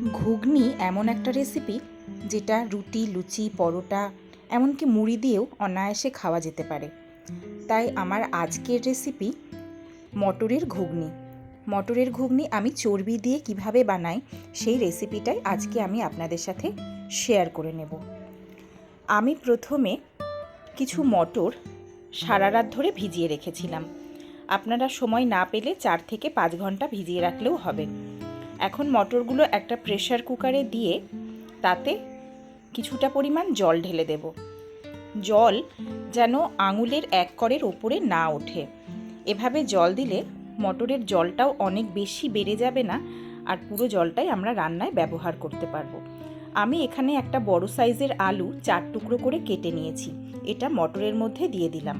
ঘুগনি এমন একটা রেসিপি যেটা রুটি, লুচি, পরোটা এমনকি মুড়ি দিয়েও অনায়াসে খাওয়া যেতে পারে। তাই আমার আজকের রেসিপি মটরের ঘুগনি। মটরের ঘুগনি আমি চর্বি দিয়ে কিভাবে বানাই সেই রেসিপিটাই আজকে আমি আপনাদের সাথে শেয়ার করে নেব। আমি প্রথমে কিছু মটর সারা রাত ধরে ভিজিয়ে রেখেছিলাম। আপনারা সময় না পেলে 4 থেকে 5 ঘন্টা ভিজিয়ে রাখলেও হবে। এখন মটরগুলো একটা প্রেসার কুকারে দিয়ে তাতে কিছুটা পরিমাণ জল ঢেলে দেব। জল যেন আঙুলের এক করের ওপরে না ওঠে। এভাবে জল দিলে মটরের জলটাও অনেক বেশি বেড়ে যাবে না, আর পুরো জলটাই আমরা রান্নায় ব্যবহার করতে পারবো। আমি এখানে একটা বড় সাইজের আলু 4 টুকরো করে কেটে নিয়েছি, এটা মটরের মধ্যে দিয়ে দিলাম।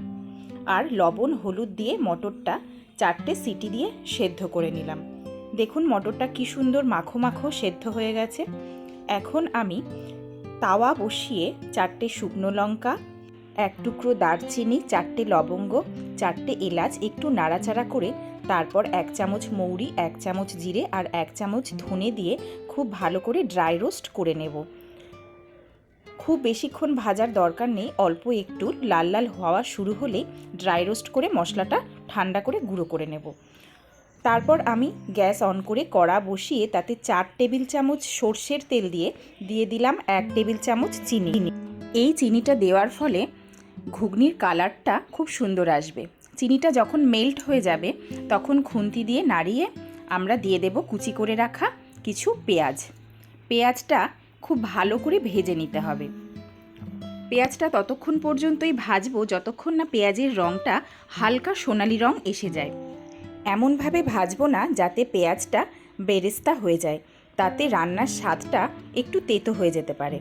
আর লবণ হলুদ দিয়ে মটরটা 4টে সিটি দিয়ে সেদ্ধ করে নিলাম। দেখুন মটরটা কি সুন্দর মাখো মাখো সেদ্ধ হয়ে গেছে। এখন আমি তাওয়া বসিয়ে 4টে শুকনো লঙ্কা, 1 টুকরো দারচিনি, 4টে লবঙ্গ, 4টে এলাচ একটু নাড়াচাড়া করে তারপর 1 চামচ মৌরি, 1 চামচ জিরে আর 1 চামচ ধনে দিয়ে খুব ভালো করে ড্রাই রোস্ট করে নেব। খুব বেশিক্ষণ ভাজার দরকার নেই, অল্প একটু লাল লাল হওয়া শুরু হলেই ড্রাই রোস্ট করে মশলাটা ঠান্ডা করে গুঁড়ো করে নেব। তারপর আমি গ্যাস অন করে কড়া বসিয়ে তাতে 4 টেবিল চামচ সর্ষের তেল দিয়ে দিলাম 1 টেবিল চামচ চিনি। এই চিনিটা দেওয়ার ফলে ঘুগনির কালারটা খুব সুন্দর আসবে। চিনিটা যখন মেল্ট হয়ে যাবে তখন খুন্তি দিয়ে নাড়িয়ে আমরা দিয়ে দেব কুচি করে রাখা কিছু পেঁয়াজ। পেঁয়াজটা খুব ভালো করে ভেজে নিতে হবে। পেঁয়াজটা ততক্ষণ পর্যন্তই ভাজবো যতক্ষণ না পেঁয়াজের রঙটা হালকা সোনালি রং এসে যায়। এমনভাবে ভাজবো না যাতে পেঁয়াজটা বেরেস্তা হয়ে যায়, তাতে রান্নার স্বাদটা একটু তেতো হয়ে যেতে পারে।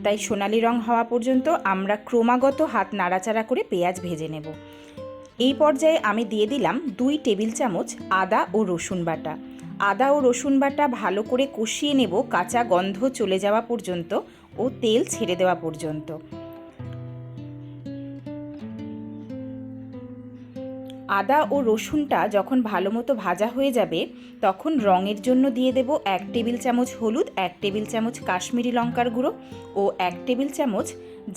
তাই সোনালি রং হওয়া পর্যন্ত আমরা ক্রমাগত হাত নাড়াচাড়া করে পেঁয়াজ ভেজে নেব। এই পর্যায়ে আমি দিয়ে দিলাম 2 টেবিল চামচ আদা ও রসুন বাটা। আদা ও রসুন বাটা ভালো করে কষিয়ে নেব কাঁচা গন্ধ চলে যাওয়া পর্যন্ত ও তেল ছেড়ে দেওয়া পর্যন্ত। আদা ও রসুনটা যখন ভালো মতো ভাজা হয়ে যাবে তখন রঙের জন্য দিয়ে দেব 1 টেবিল চামচ হলুদ, 1 টেবিল চামচ কাশ্মীরি লঙ্কার গুঁড়ো ও 1 টেবিল চামচ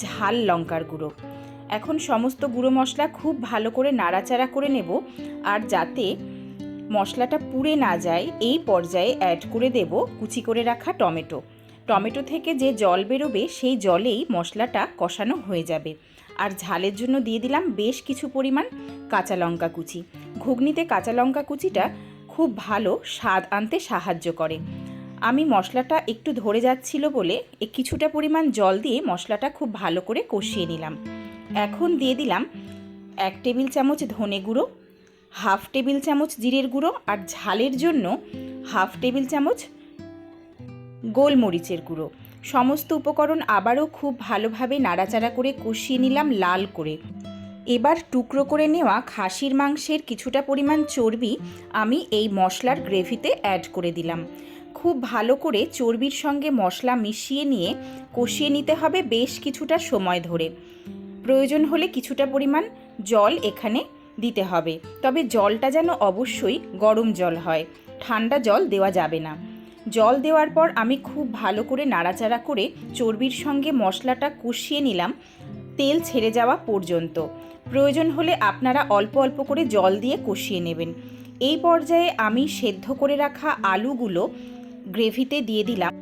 ঝাল লঙ্কার গুঁড়ো। এখন সমস্ত গুঁড়ো মশলা খুব ভালো করে নাড়াচাড়া করে নেব। আর যাতে মশলাটা পুড়ে না যায় এই পর্যায়ে অ্যাড করে দেব কুচি করে রাখা টমেটো। টমেটো থেকে যে জল বেরোবে সেই জলেই মশলাটা কষানো হয়ে যাবে। আর ঝালের জন্য দিয়ে দিলাম বেশ কিছু পরিমাণ কাঁচা লঙ্কা কুচি। ঘুগনিতে কাঁচা লঙ্কা কুচিটা খুব ভালো স্বাদ আনতে সাহায্য করে। আমি মশলাটা একটু ধরে যাচ্ছিল বলে কিছুটা পরিমাণ জল দিয়ে মশলাটা খুব ভালো করে কষিয়ে নিলাম। এখন দিয়ে দিলাম 1 টেবিল চামচ ধনে গুঁড়ো, 1/2 টেবিল চামচ জিরের গুঁড়ো আর ঝালের জন্য 1/2 টেবিল চামচ গোলমরিচের গুঁড়ো। সমস্ত উপকরণ আবারও খুব ভালোভাবে নাড়াচাড়া করে কষিয়ে নিলাম লাল করে। এবার টুকরো করে নেওয়া খাসির মাংসের কিছুটা পরিমাণ চর্বি আমি এই মশলার গ্রেভিতে অ্যাড করে দিলাম। খুব ভালো করে চর্বির সঙ্গে মশলা মিশিয়ে নিয়ে কষিয়ে নিতে হবে বেশ কিছুটা সময় ধরে। প্রয়োজন হলে কিছুটা পরিমাণ জল এখানে দিতে হবে, তবে জলটা যেন অবশ্যই গরম জল হয়, ঠান্ডা জল দেওয়া যাবে না। জল দেওয়ার পর আমি খুব ভালো করে নাড়াচাড়া করে চর্বির সঙ্গে মশলাটা কষিয়ে নিলাম তেল ছেড়ে যাওয়া পর্যন্ত। প্রয়োজন হলে আপনারা অল্প অল্প করে জল দিয়ে কষিয়ে নেবেন। এই পর্যায়ে আমি সেদ্ধ করে রাখা আলুগুলো গ্রেভিতে দিয়ে দিলাম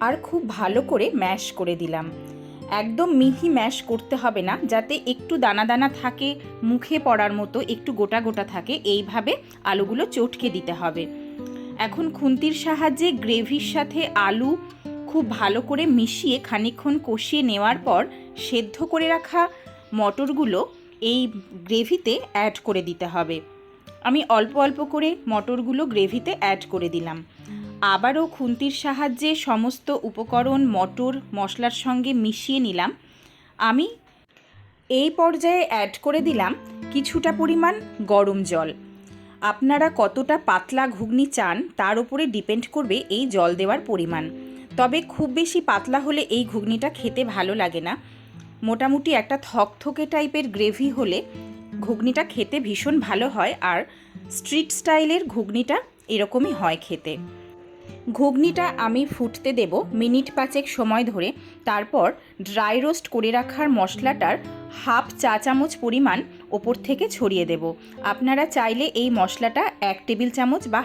আর খুব ভালো করে ম্যাশ করে দিলাম। একদম মিহি ম্যাশ করতে হবে না, যাতে একটু দানা দানা থাকে, মুখে পড়ার মতো একটু গোটা গোটা থাকে, এইভাবে আলুগুলো চটকে দিতে হবে। এখন খুন্তির সাহায্যে গ্রেভির সাথে আলু খুব ভালো করে মিশিয়ে খানিকক্ষণ কষিয়ে নেওয়ার পর সেদ্ধ করে রাখা মটরগুলো এই গ্রেভিতে অ্যাড করে দিতে হবে। আমি অল্প অল্প করে মটরগুলো গ্রেভিতে অ্যাড করে দিলাম। আবারও খুন্তির সাহায্যে সমস্ত উপকরণ মটর মশলার সঙ্গে মিশিয়ে নিলাম। আমি এই পর্যায়ে অ্যাড করে দিলাম কিছুটা পরিমাণ গরম জল। আপনারা কতটা পাতলা ঘুগনি চান তার উপরে ডিপেন্ড করবে এই জল দেওয়ার পরিমাণ। তবে খুব বেশি পাতলা হলে এই ঘুগনিটা খেতে ভালো লাগে না। মোটামুটি একটা থকথকে টাইপের গ্রেভি হলে ঘুগনিটা খেতে ভীষণ ভালো হয়, আর স্ট্রিট স্টাইলের ঘুগনিটা এরকমই হয় খেতে। ঘুগনিটা আমি ফুটতে দেব মিনিট 5 সময় ধরে। তারপর ড্রাই রোস্ট করে রাখার মশলাটার হাফ চা চামচ পরিমাণ ওপর থেকে ছড়িয়ে দেব। আপনারা চাইলে এই মশলাটা 1 টেবিল চামচ বা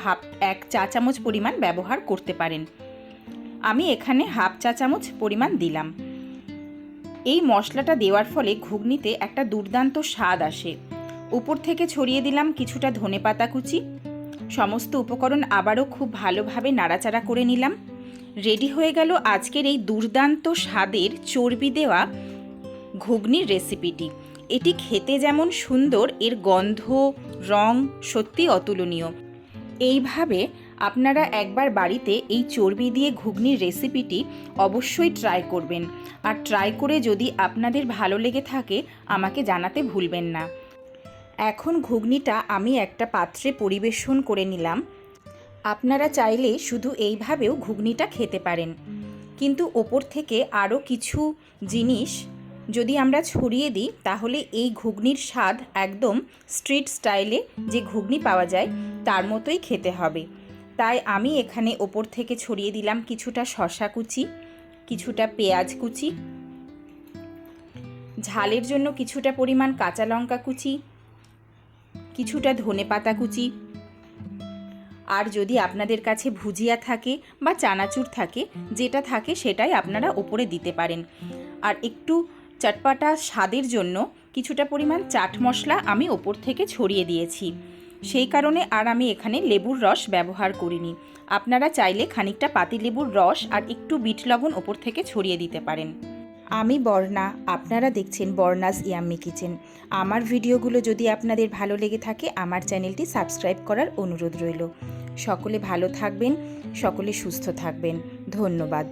1 চা চামচ পরিমাণ ব্যবহার করতে পারেন। আমি এখানে হাফ চা চামচ পরিমাণ দিলাম। এই মশলাটা দেওয়ার ফলে ঘুগনিতে একটা দুর্দান্ত স্বাদ আসে। উপর থেকে ছড়িয়ে দিলাম কিছুটা ধনেপাতা কুচি। সমস্ত উপকরণ আবারও খুব ভালোভাবে নাড়াচাড়া করে নিলাম। রেডি হয়ে গেল আজকের এই দুর্দান্ত স্বাদের চর্বি দেওয়া ঘুগনির রেসিপিটি। এটি খেতে যেমন সুন্দর, এর গন্ধ রং সত্যি অতুলনীয়। এইভাবে আপনারা একবার বাড়িতে এই চর্বি দিয়ে ঘুগনির রেসিপিটি অবশ্যই ট্রাই করবেন। আর ট্রাই করে যদি আপনাদের ভালো লেগে থাকে আমাকে জানাতে ভুলবেন না। এখন ঘুগনিটা আমি একটা পাত্রে পরিবেশন করে নিলাম। আপনারা চাইলে শুধু এইভাবেও ঘুগনিটা খেতে পারেন, কিন্তু ওপর থেকে আরও কিছু জিনিস যদি আমরা ছড়িয়ে দিই তাহলে এই ঘুগনির স্বাদ একদম স্ট্রিট স্টাইলে যে ঘুগনি পাওয়া যায় তার মতোই খেতে হবে। তাই আমি এখানে ওপর থেকে ছড়িয়ে দিলাম কিছুটা শসা কুচি, কিছুটা পেঁয়াজ কুচি, ঝালের জন্য কিছুটা পরিমাণ কাঁচা লঙ্কা কুচি, কিছুটা ধনেপাতা কুচি। আর যদি আপনাদের কাছে ভুজিয়া থাকে বা চানাচুর থাকে, যেটা থাকে সেটাই আপনারা ওপরে দিতে পারেন। আর একটু চটপাটা স্বাদের জন্য কিছুটা পরিমাণ চাট মশলা আমি ওপর থেকে ছড়িয়ে দিয়েছি। সেই কারণে আর আমি এখানে লেবুর রস ব্যবহার করিনি। আপনারা চাইলে খানিকটা পাতিলেবুর রস আর একটু বিট লবণ ওপর থেকে ছড়িয়ে দিতে পারেন। আমি বর্ণা, আপনারা দেখছেন বর্ণাস ইয়াম্মি কিচেন। আমার ভিডিওগুলো যদি আপনাদের ভালো লেগে থাকে আমার চ্যানেলটি সাবস্ক্রাইব করার অনুরোধ রইল। সকলে ভালো থাকবেন, সকলে সুস্থ থাকবেন। ধন্যবাদ।